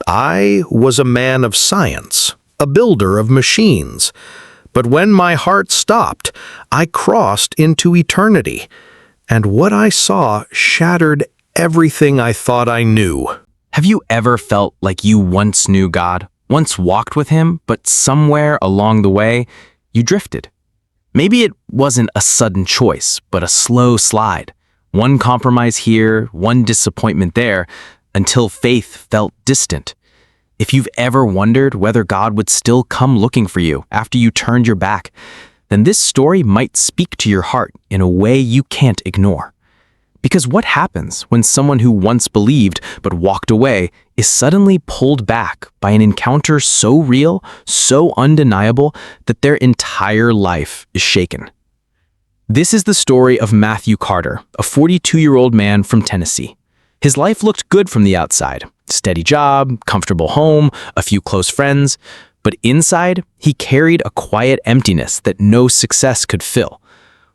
I was a man of science, a builder of machines. But when my heart stopped, I crossed into eternity, and what I saw shattered everything I thought I knew. Have you ever felt like you once knew God, once walked with Him, but somewhere along the way, you drifted? Maybe it wasn't a sudden choice, but a slow slide. One compromise here, one disappointment there, until faith felt distant. If you've ever wondered whether God would still come looking for you after you turned your back, then this story might speak to your heart in a way you can't ignore. Because what happens when someone who once believed but walked away is suddenly pulled back by an encounter so real, so undeniable, that their entire life is shaken? This is the story of Matthew Carter, a 42-year-old man from Tennessee. His life looked good from the outside. Steady job, comfortable home, a few close friends. But inside, he carried a quiet emptiness that no success could fill.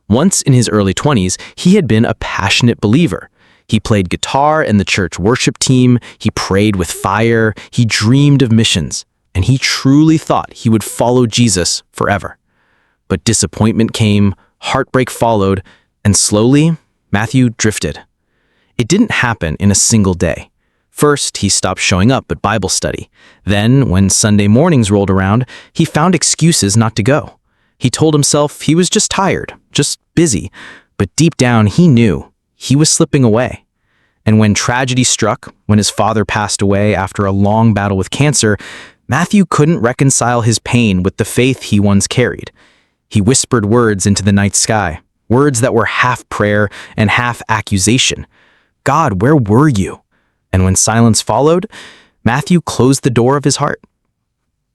Once in his early 20s, he had been a passionate believer. He played guitar in the church worship team, he prayed with fire, he dreamed of missions, and he truly thought he would follow Jesus forever. But disappointment came, heartbreak followed, and slowly, Matthew drifted. It didn't happen in a single day. First, he stopped showing up at Bible study. Then, when Sunday mornings rolled around, he found excuses not to go. He told himself he was just tired, just busy, but deep down he knew he was slipping away. And when tragedy struck, when his father passed away after a long battle with cancer, Matthew couldn't reconcile his pain with the faith he once carried. He whispered words into the night sky, words that were half prayer and half accusation. God, where were you? And when silence followed, Matthew closed the door of his heart.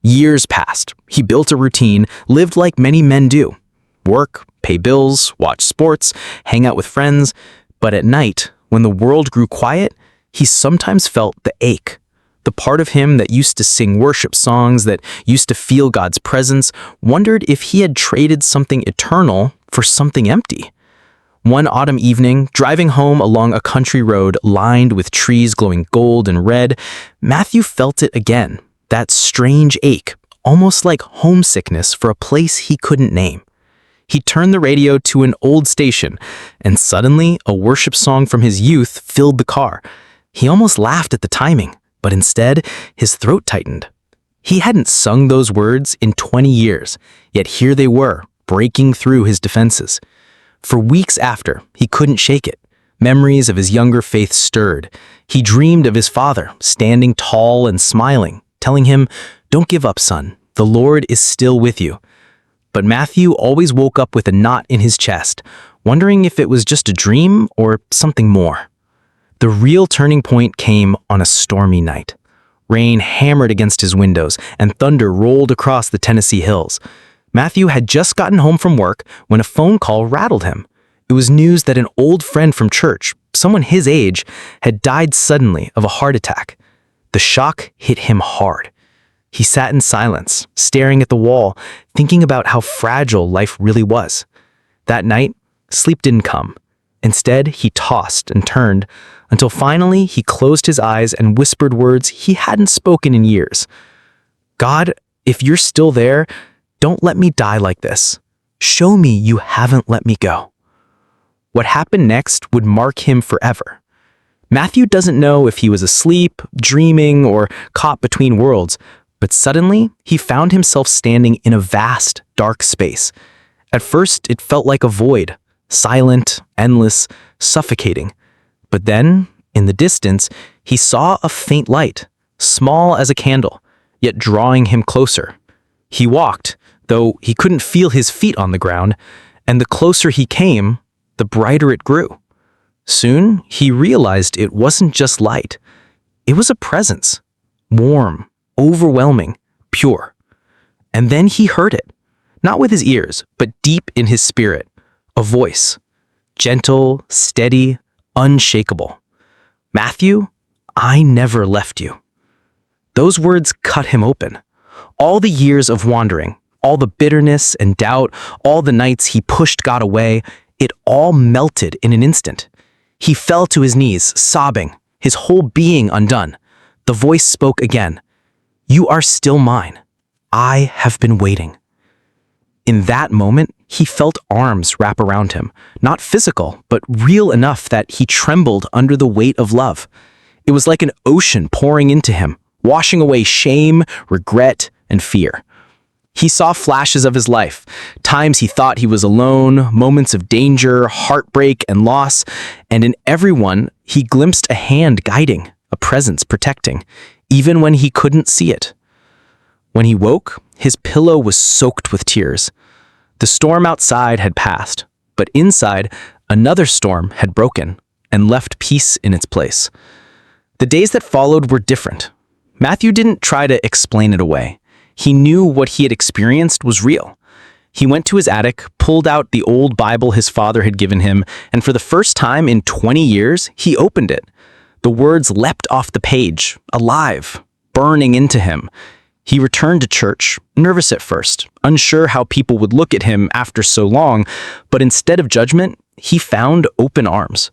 Years passed. He built a routine, lived like many men do. Work, pay bills, watch sports, hang out with friends. But at night, when the world grew quiet, he sometimes felt the ache. The part of him that used to sing worship songs, that used to feel God's presence, wondered if he had traded something eternal for something empty. One autumn evening, driving home along a country road lined with trees glowing gold and red, Matthew felt it again, that strange ache, almost like homesickness for a place he couldn't name. He turned the radio to an old station, and suddenly a worship song from his youth filled the car. He almost laughed at the timing, but instead, his throat tightened. He hadn't sung those words in 20 years, yet here they were, breaking through his defenses. For weeks after, he couldn't shake it. Memories of his younger faith stirred. He dreamed of his father, standing tall and smiling, telling him, "Don't give up, son. The Lord is still with you." But Matthew always woke up with a knot in his chest, wondering if it was just a dream or something more. The real turning point came on a stormy night. Rain hammered against his windows, and thunder rolled across the Tennessee hills. Matthew had just gotten home from work when a phone call rattled him. It was news that an old friend from church, someone his age, had died suddenly of a heart attack. The shock hit him hard. He sat in silence, staring at the wall, thinking about how fragile life really was. That night, sleep didn't come. Instead, he tossed and turned, until finally he closed his eyes and whispered words he hadn't spoken in years. "God, if you're still there, don't let me die like this. Show me you haven't let me go." What happened next would mark him forever. Matthew doesn't know if he was asleep, dreaming, or caught between worlds, but suddenly he found himself standing in a vast, dark space. At first, it felt like a void, silent, endless, suffocating. But then, in the distance, he saw a faint light, small as a candle, yet drawing him closer. He walked, though he couldn't feel his feet on the ground, and the closer he came, the brighter it grew. Soon, he realized it wasn't just light. It was a presence, warm, overwhelming, pure. And then he heard it, not with his ears, but deep in his spirit, a voice, gentle, steady, unshakable. "Matthew, I never left you." Those words cut him open. All the years of wandering, all the bitterness and doubt, all the nights he pushed God away, it all melted in an instant. He fell to his knees, sobbing, his whole being undone. The voice spoke again. "You are still mine. I have been waiting." In that moment, he felt arms wrap around him, not physical, but real enough that he trembled under the weight of love. It was like an ocean pouring into him, washing away shame, regret, and fear. He saw flashes of his life, times he thought he was alone, moments of danger, heartbreak, and loss, and in every one, he glimpsed a hand guiding, a presence protecting, even when he couldn't see it. When he woke, his pillow was soaked with tears. The storm outside had passed, but inside, another storm had broken and left peace in its place. The days that followed were different. Matthew didn't try to explain it away. He knew what he had experienced was real. He went to his attic, pulled out the old Bible his father had given him, and for the first time in 20 years, he opened it. The words leapt off the page, alive, burning into him. He returned to church, nervous at first, unsure how people would look at him after so long, but instead of judgment, he found open arms.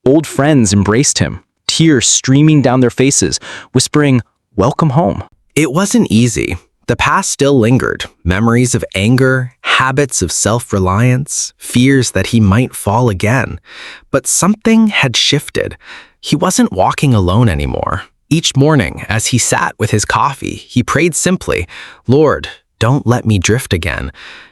Old friends embraced him, tears streaming down their faces, whispering, "Welcome home." It wasn't easy. The past still lingered, memories of anger, habits of self-reliance, fears that he might fall again. But something had shifted. He wasn't walking alone anymore. Each morning, as he sat with his coffee, he prayed simply, "Lord, don't let me drift again."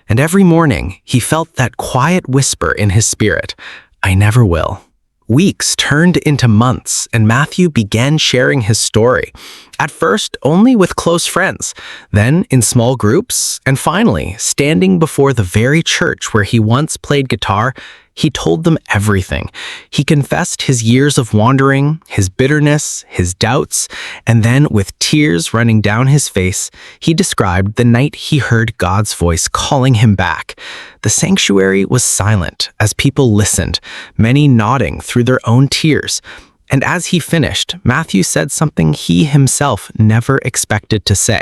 And every morning, he felt that quiet whisper in his spirit, "I never will." Weeks turned into months, and Matthew began sharing his story. At first, only with close friends, then in small groups, and finally, standing before the very church where he once played guitar, he told them everything. He confessed his years of wandering, his bitterness, his doubts, and then, with tears running down his face, he described the night he heard God's voice calling him back. The sanctuary was silent as people listened, many nodding through their own tears. And as he finished, Matthew said something he himself never expected to say.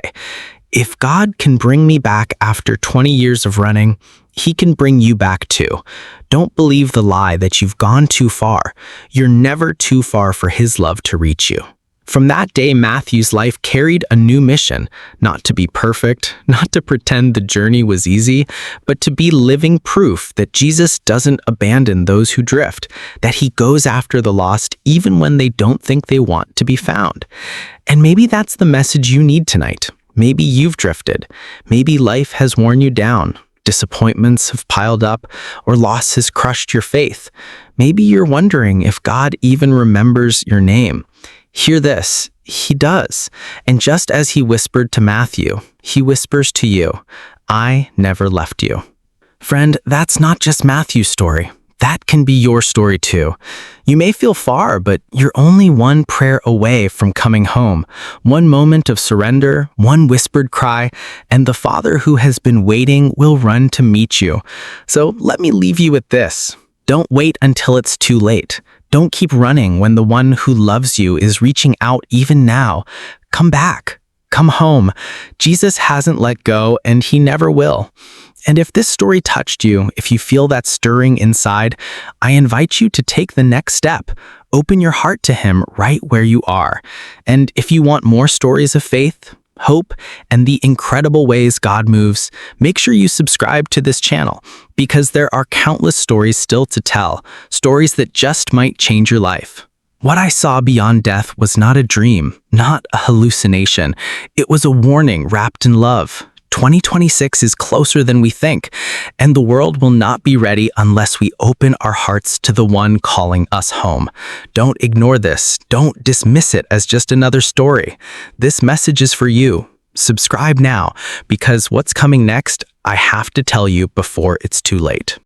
"If God can bring me back after 20 years of running, He can bring you back too. Don't believe the lie that you've gone too far. You're never too far for His love to reach you." From that day, Matthew's life carried a new mission, not to be perfect, not to pretend the journey was easy, but to be living proof that Jesus doesn't abandon those who drift, that He goes after the lost even when they don't think they want to be found. And maybe that's the message you need tonight. Maybe you've drifted. Maybe life has worn you down. Disappointments have piled up, or loss has crushed your faith. Maybe you're wondering if God even remembers your name. Hear this, He does. And just as He whispered to Matthew, He whispers to you, "I never left you." Friend, that's not just Matthew's story. That can be your story too. You may feel far, but you're only one prayer away from coming home. One moment of surrender, one whispered cry, and the Father who has been waiting will run to meet you. So let me leave you with this. Don't wait until it's too late. Don't keep running when the one who loves you is reaching out even now. Come back. Come home. Jesus hasn't let go, and He never will. And if this story touched you, if you feel that stirring inside, I invite you to take the next step. Open your heart to Him right where you are. And if you want more stories of faith, hope, and the incredible ways God moves, make sure you subscribe to this channel, because there are countless stories still to tell, stories that just might change your life. What I saw beyond death was not a dream, not a hallucination. It was a warning wrapped in love. 2026 is closer than we think, and the world will not be ready unless we open our hearts to the one calling us home. Don't ignore this. Don't dismiss it as just another story. This message is for you. Subscribe now, because what's coming next, I have to tell you before it's too late.